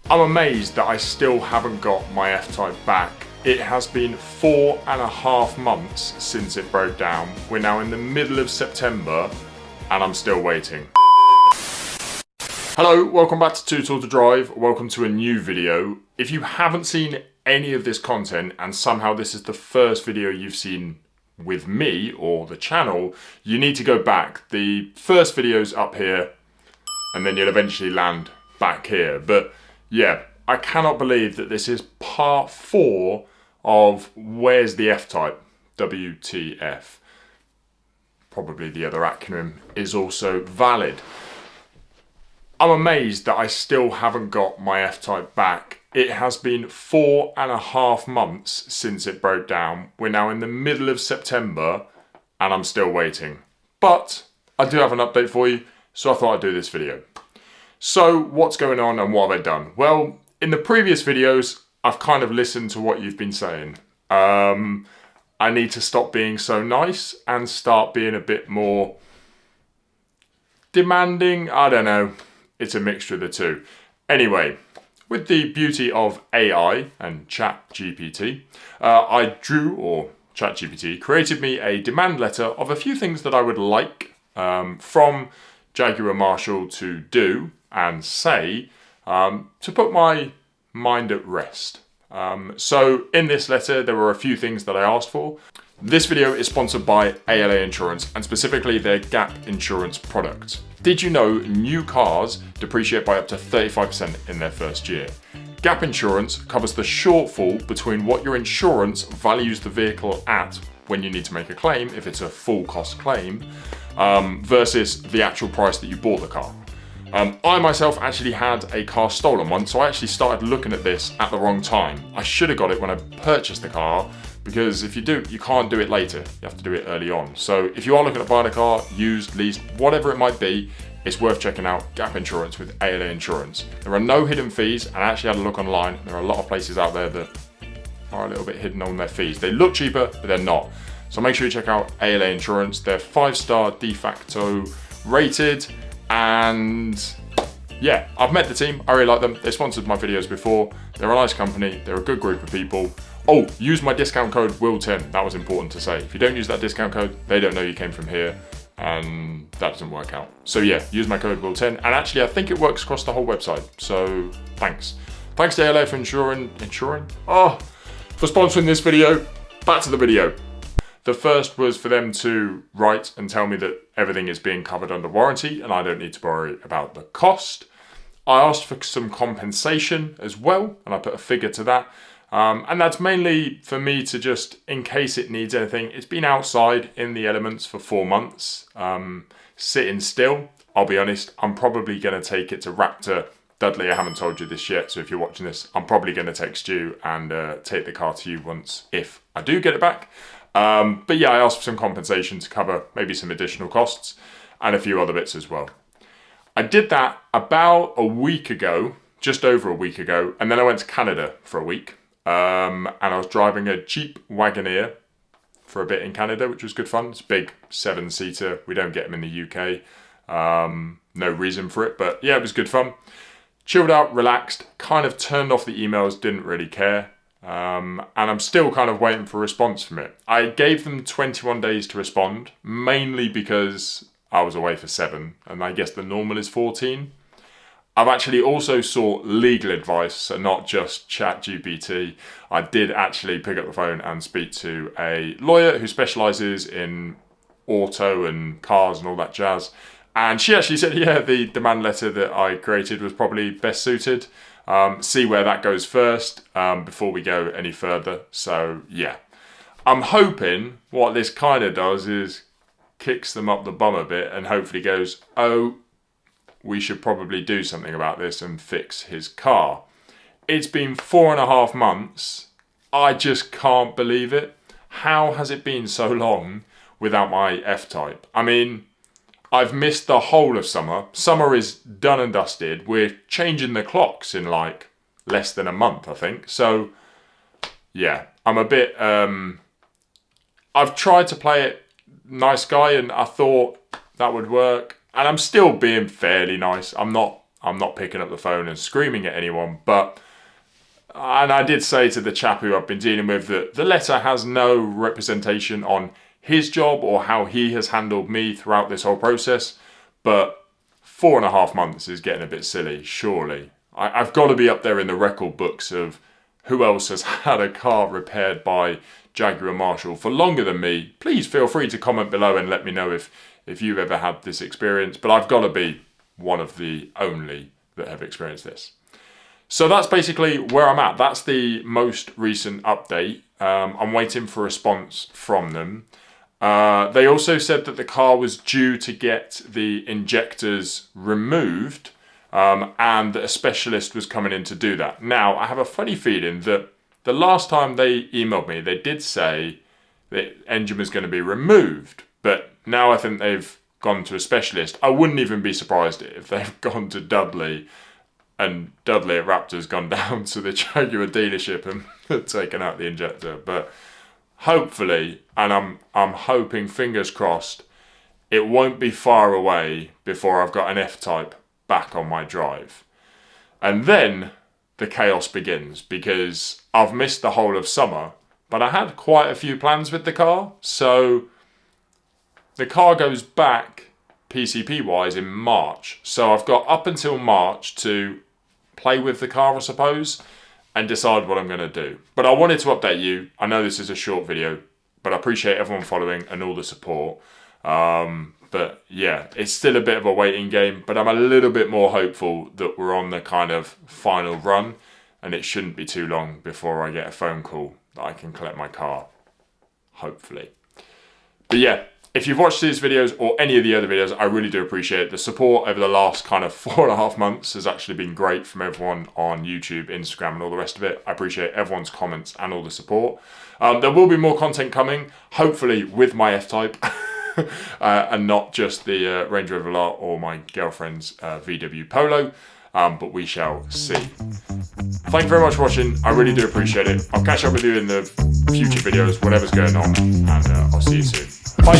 I'm amazed that I still haven't got my F-Type back. It has been 4.5 months since it broke down. We're now in the middle of September and I'm still waiting. Hello, welcome back to Too Tall to Drive. Welcome to a new video. If you haven't seen any of this content and somehow this is the first video you've seen with me or the channel, you need to go back. The first video's up here and then you'll eventually land back here. But yeah, I cannot believe that this is part 4 of Where's the F-Type? WTF. Probably the other acronym is also valid. I'm amazed that I still haven't got my F-Type back. It has been 4.5 months since it broke down. We're now in the middle of September and I'm still waiting. But I do have an update for you, so I thought I'd do this video. So what's going on and what have I done? Well, in the previous videos, I've kind of listened to what you've been saying. I need to stop being so nice and start being a bit more demanding. I don't know. It's a mixture of the two. Anyway, with the beauty of AI and ChatGPT, ChatGPT created me a demand letter of a few things that I would like from Jaguar Marshall to do and say to put my mind at rest. So in this letter, there were a few things that I asked for. This video is sponsored by ALA Insurance and specifically their gap insurance product. Did you know new cars depreciate by up to 35% in their first year? Gap insurance covers the shortfall between what your insurance values the vehicle at when you need to make a claim, if it's a full cost claim, versus the actual price that you bought the car. I myself actually had a car stolen once, so I actually started looking at this at the wrong time. I should have got it when I purchased the car, because if you do, you can't do it later. You have to do it early on. So if you are looking at buying a car, used, leased, whatever it might be, it's worth checking out Gap Insurance with ALA Insurance. There are no hidden fees, and I actually had a look online. There are a lot of places out there that are a little bit hidden on their fees. They look cheaper, but they're not. So make sure you check out ALA Insurance. They're 5-star de facto rated, and yeah, I've met the team. I really like them. They sponsored my videos before. They're a nice company. They're a good group of people. Oh, use my discount code WILL10. That was important to say. If you don't use that discount code, they don't know you came from here, and that doesn't work out. So yeah, use my code WILL10. And actually, I think it works across the whole website. So thanks. Thanks to ALA for for sponsoring this video. Back to the video. The first was for them to write and tell me that everything is being covered under warranty and I don't need to worry about the cost. I asked for some compensation as well, and I put a figure to that. And that's mainly for me to just, in case it needs anything, it's been outside in the elements for 4 months, sitting still. I'll be honest, I'm probably going to take it to Raptor. Dudley, I haven't told you this yet, so if you're watching this, I'm probably going to text you and take the car to you once, if I do get it back. But yeah, I asked for some compensation to cover maybe some additional costs and a few other bits as well. I did that about a week ago, just over a week ago, and then I went to Canada for a week. And I was driving a Jeep Wagoneer for a bit in Canada, which was good fun. It's a big 7-seater. We don't get them in the UK. No reason for it, but yeah, it was good fun. Chilled out, relaxed, kind of turned off the emails, didn't really care. And I'm still kind of waiting for a response from it. I gave them 21 days to respond, mainly because I was away for 7, and I guess the normal is 14. I've actually also sought legal advice, so not just ChatGPT. I did actually pick up the phone and speak to a lawyer who specialises in auto and cars and all that jazz. And she actually said, yeah, the demand letter that I created was probably best suited. See where that goes first before we go any further. So yeah, I'm hoping what this kind of does is kicks them up the bum a bit and hopefully goes, oh, we should probably do something about this and fix his car. It's been 4.5 months. I just can't believe it. How has it been so long without my F-Type? I mean, I've missed the whole of summer. Summer is done and dusted. We're changing the clocks in like less than a month, I think. So yeah, I'm a bit, I've tried to play it nice guy and I thought that would work. And I'm still being fairly nice. I'm not I'm not picking up the phone and screaming at anyone, and I did say to the chap who I've been dealing with that the letter has no representation on his job or how he has handled me throughout this whole process, but 4.5 months is getting a bit silly, surely. I've got to be up there in the record books of who else has had a car repaired by Jaguar Marshall for longer than me. Please feel free to comment below and let me know if you've ever had this experience, but I've got to be one of the only that have experienced this. So that's basically where I'm at. That's the most recent update. I'm waiting for a response from them. They also said that the car was due to get the injectors removed, and that a specialist was coming in to do that. Now, I have a funny feeling that the last time they emailed me, they did say the engine was going to be removed, but now I think they've gone to a specialist. I wouldn't even be surprised if they've gone to Dudley, and Dudley at Raptor's gone down to the Jaguar dealership and taken out the injector. But hopefully, and I'm hoping, fingers crossed, it won't be far away before I've got an F-Type back on my drive. And then the chaos begins, because I've missed the whole of summer, but I had quite a few plans with the car. So the car goes back PCP-wise in March. So I've got up until March to play with the car, I suppose, and decide what I'm going to do. But I wanted to update you. I know this is a short video, but I appreciate everyone following and all the support. But yeah, it's still a bit of a waiting game, but I'm a little bit more hopeful that we're on the kind of final run, and it shouldn't be too long before I get a phone call that I can collect my car, hopefully. But yeah, if you've watched these videos or any of the other videos, I really do appreciate it. The support over the last kind of 4.5 months has actually been great from everyone on YouTube, Instagram, and all the rest of it. I appreciate everyone's comments and all the support. There will be more content coming, hopefully with my F-Type, and not just the Range Rover Velar or my girlfriend's VW Polo, but we shall see. Thank you very much for watching. I really do appreciate it. I'll catch up with you in the future videos, whatever's going on, and I'll see you soon. Bye.